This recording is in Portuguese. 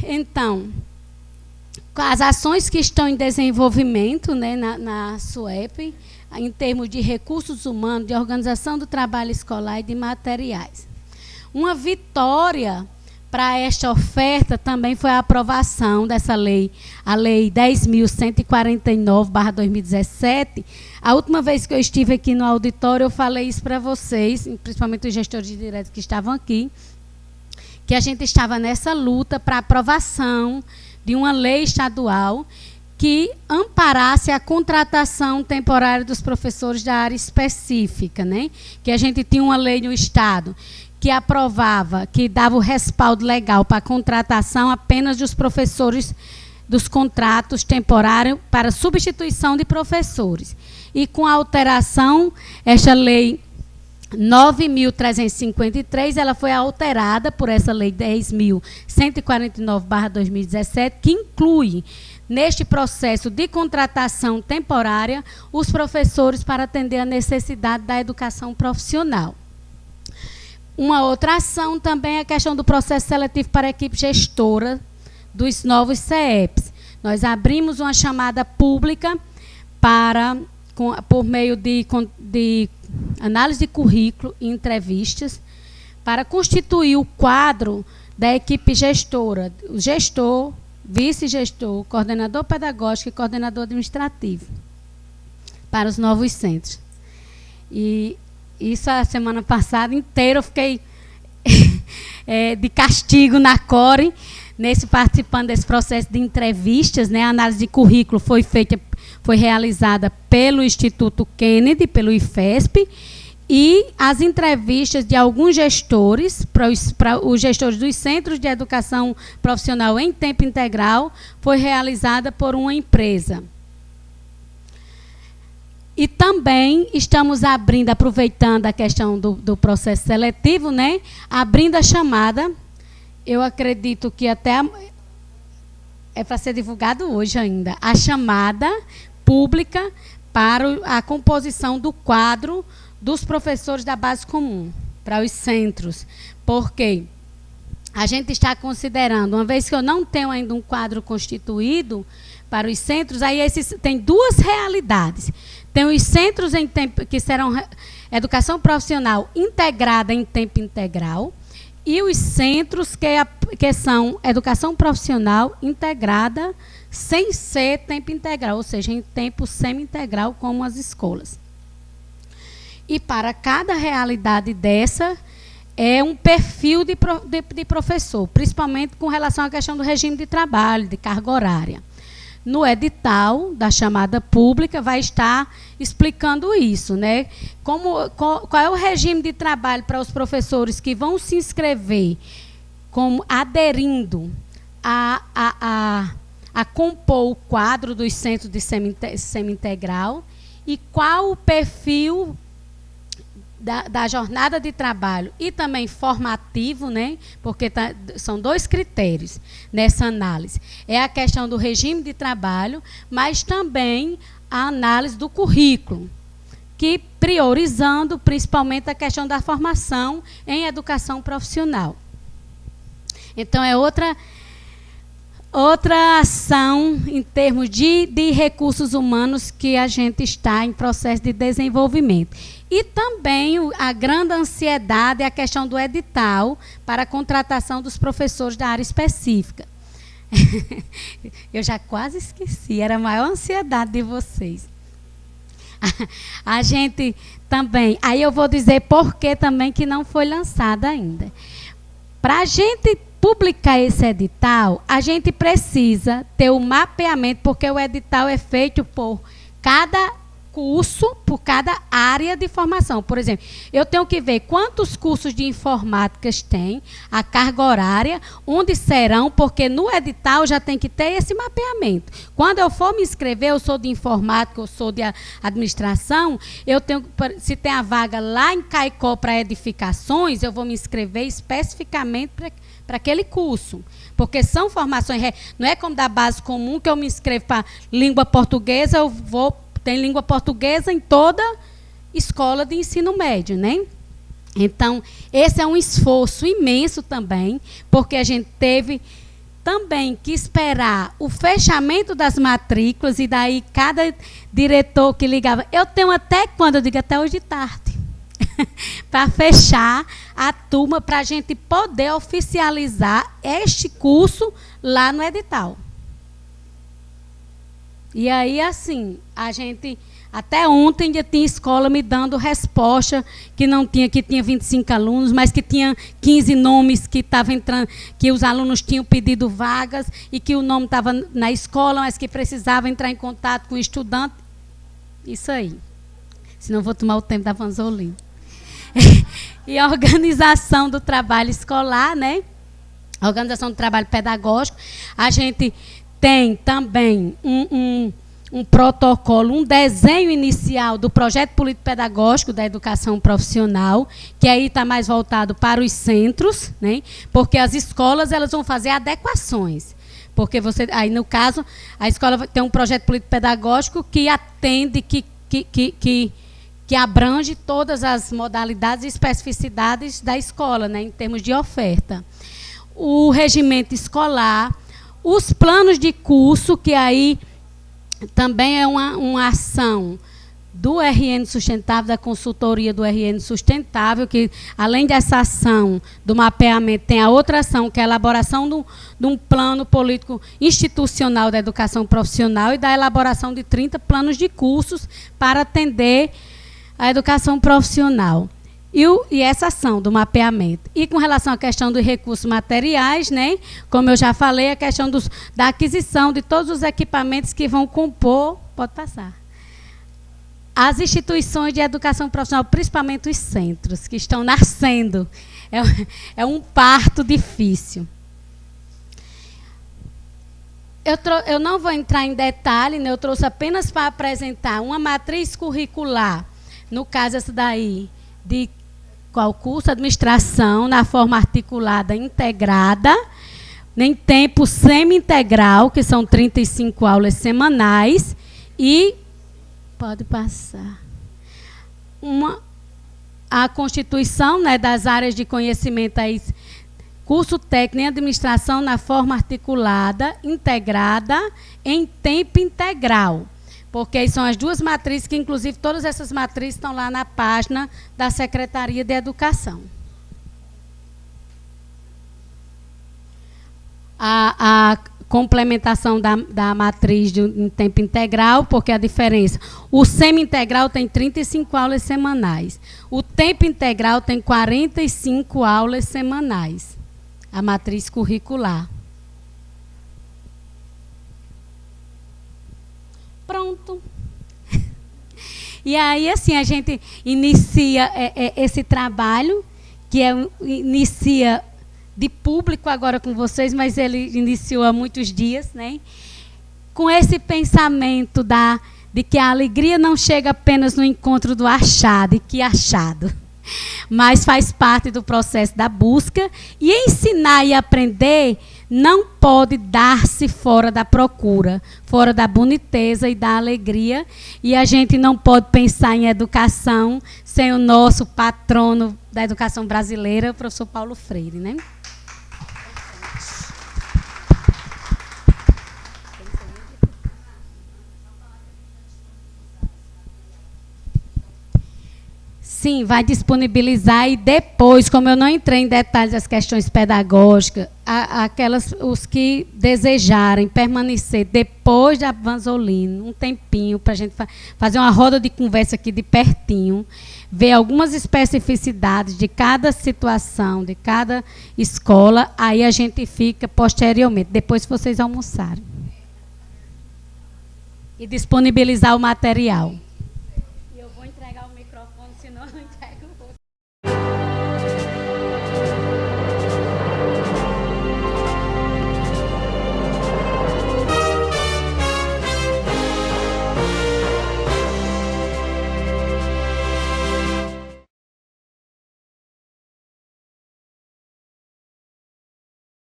Então, as ações que estão em desenvolvimento, né, na SUEP, em termos de recursos humanos, de organização do trabalho escolar e de materiais. Uma vitória para esta oferta também foi a aprovação dessa lei, a Lei 10.149/2017. A última vez que eu estive aqui no auditório, eu falei isso para vocês, principalmente os gestores de direito que estavam aqui, que a gente estava nessa luta para aprovação de uma lei estadual que amparasse a contratação temporária dos professores da área específica, né? Que a gente tinha uma lei no Estado que aprovava, que dava o respaldo legal para a contratação apenas dos professores dos contratos temporários para substituição de professores. E com a alteração, esta lei 9.353, ela foi alterada por essa lei 10.149/2017, que inclui neste processo de contratação temporária os professores para atender a necessidade da educação profissional. Uma outra ação também é a questão do processo seletivo para a equipe gestora dos novos CEPs. Nós abrimos uma chamada pública por meio de análise de currículo e entrevistas, para constituir o quadro da equipe gestora, o gestor, vice-gestor, coordenador pedagógico e coordenador administrativo, para os novos centros. E isso a semana passada inteira eu fiquei de castigo na CORE, participando desse processo de entrevistas, né? A análise de currículo foi realizada pelo Instituto Kennedy, pelo IFESP, e as entrevistas de alguns gestores, para os gestores dos centros de educação profissional em tempo integral, foi realizada por uma empresa. E também estamos abrindo, aproveitando a questão do processo seletivo, né? Abrindo a chamada, eu acredito que até é para ser divulgado hoje ainda, a chamada pública para a composição do quadro dos professores da base comum, para os centros. Porque a gente está considerando, uma vez que eu não tenho ainda um quadro constituído para os centros, aí tem duas realidades. Tem os centros que serão educação profissional integrada em tempo integral, e os centros que são educação profissional integrada sem ser tempo integral, ou seja, em tempo semi-integral, como as escolas. E para cada realidade dessa, é um perfil de professor, principalmente com relação à questão do regime de trabalho, de carga horária. No edital da chamada pública vai estar explicando isso, né? Qual é o regime de trabalho para os professores que vão se inscrever como aderindo a compor o quadro dos centros de semi-integral, e qual o perfil da jornada de trabalho e também formativo, né? Porque são dois critérios nessa análise. É a questão do regime de trabalho, mas também a análise do currículo, que priorizando principalmente a questão da formação em educação profissional. Então, é outra ação em termos de recursos humanos que a gente está em processo de desenvolvimento. E também a grande ansiedade é a questão do edital para a contratação dos professores da área específica. Eu já quase esqueci, era a maior ansiedade de vocês. A gente também, aí eu vou dizer por que também que não foi lançada ainda. Para a gente publicar esse edital, a gente precisa ter o mapeamento, porque o edital é feito por cada curso, por cada área de formação. Por exemplo, eu tenho que ver quantos cursos de informática tem, a carga horária, onde serão, porque no edital já tem que ter esse mapeamento. Quando eu for me inscrever, eu sou de informática, eu sou de administração, eu tenho, se tem a vaga lá em Caicó para edificações, eu vou me inscrever especificamente para aquele curso. Porque são formações, não é como da base comum, que eu me inscrevo para língua portuguesa, eu vou tem língua portuguesa em toda escola de ensino médio, né? Então, esse é um esforço imenso também, porque a gente teve também que esperar o fechamento das matrículas, e daí cada diretor que ligava, eu tenho até quando? Eu digo, até hoje de tarde, para fechar a turma, para a gente poder oficializar este curso lá no edital. E aí, assim, a gente... Até ontem já tinha escola me dando resposta que não tinha, que tinha 25 alunos, mas que tinha 15 nomes que estavam entrando, que os alunos tinham pedido vagas e que o nome estava na escola, mas que precisava entrar em contato com o estudante. Isso aí. Senão vou tomar o tempo da Vanzolina. E a organização do trabalho escolar, né? A organização do trabalho pedagógico. A gente tem também um protocolo, um desenho inicial do projeto político-pedagógico da educação profissional, que aí está mais voltado para os centros, né? Porque as escolas elas vão fazer adequações. Porque você, aí no caso, a escola tem um projeto político-pedagógico que atende, que abrange todas as modalidades e especificidades da escola, né, em termos de oferta. O regimento escolar, os planos de curso, que aí também é uma ação do RN Sustentável, da consultoria do RN Sustentável, que além dessa ação do mapeamento, tem a outra ação, que é a elaboração de um plano político institucional da educação profissional e da elaboração de 30 planos de cursos para atender a educação profissional. E essa ação do mapeamento. E com relação à questão dos recursos materiais, né, como eu já falei, a questão da aquisição de todos os equipamentos que vão compor, pode passar, as instituições de educação profissional, principalmente os centros, que estão nascendo. É um parto difícil. Eu não vou entrar em detalhe, né, eu trouxe apenas para apresentar uma matriz curricular, no caso essa daí, de qual curso? Administração, na forma articulada integrada, em tempo semi-integral, que são 35 aulas semanais, e, pode passar, a constituição, né, das áreas de conhecimento, aí, curso técnico em administração na forma articulada, integrada, em tempo integral. Porque são as duas matrizes, que inclusive todas essas matrizes estão lá na página da Secretaria de Educação. A complementação da matriz em tempo integral, porque a diferença, o semi-integral tem 35 aulas semanais, o tempo integral tem 45 aulas semanais, a matriz curricular. Pronto. E aí, assim, a gente inicia esse trabalho, que inicia de público agora com vocês, mas ele iniciou há muitos dias, né? Com esse pensamento de que a alegria não chega apenas no encontro do achado, e que achado, mas faz parte do processo da busca, e ensinar e aprender não pode dar-se fora da procura, fora da boniteza e da alegria. E a gente não pode pensar em educação sem o nosso patrono da educação brasileira, o professor Paulo Freire, né? Sim, vai disponibilizar, e depois, como eu não entrei em detalhes das questões pedagógicas, os que desejarem permanecer depois da Vanzolina, um tempinho, para a gente fazer uma roda de conversa aqui de pertinho, ver algumas especificidades de cada situação, de cada escola, aí a gente fica posteriormente, depois que vocês almoçarem. E disponibilizar o material.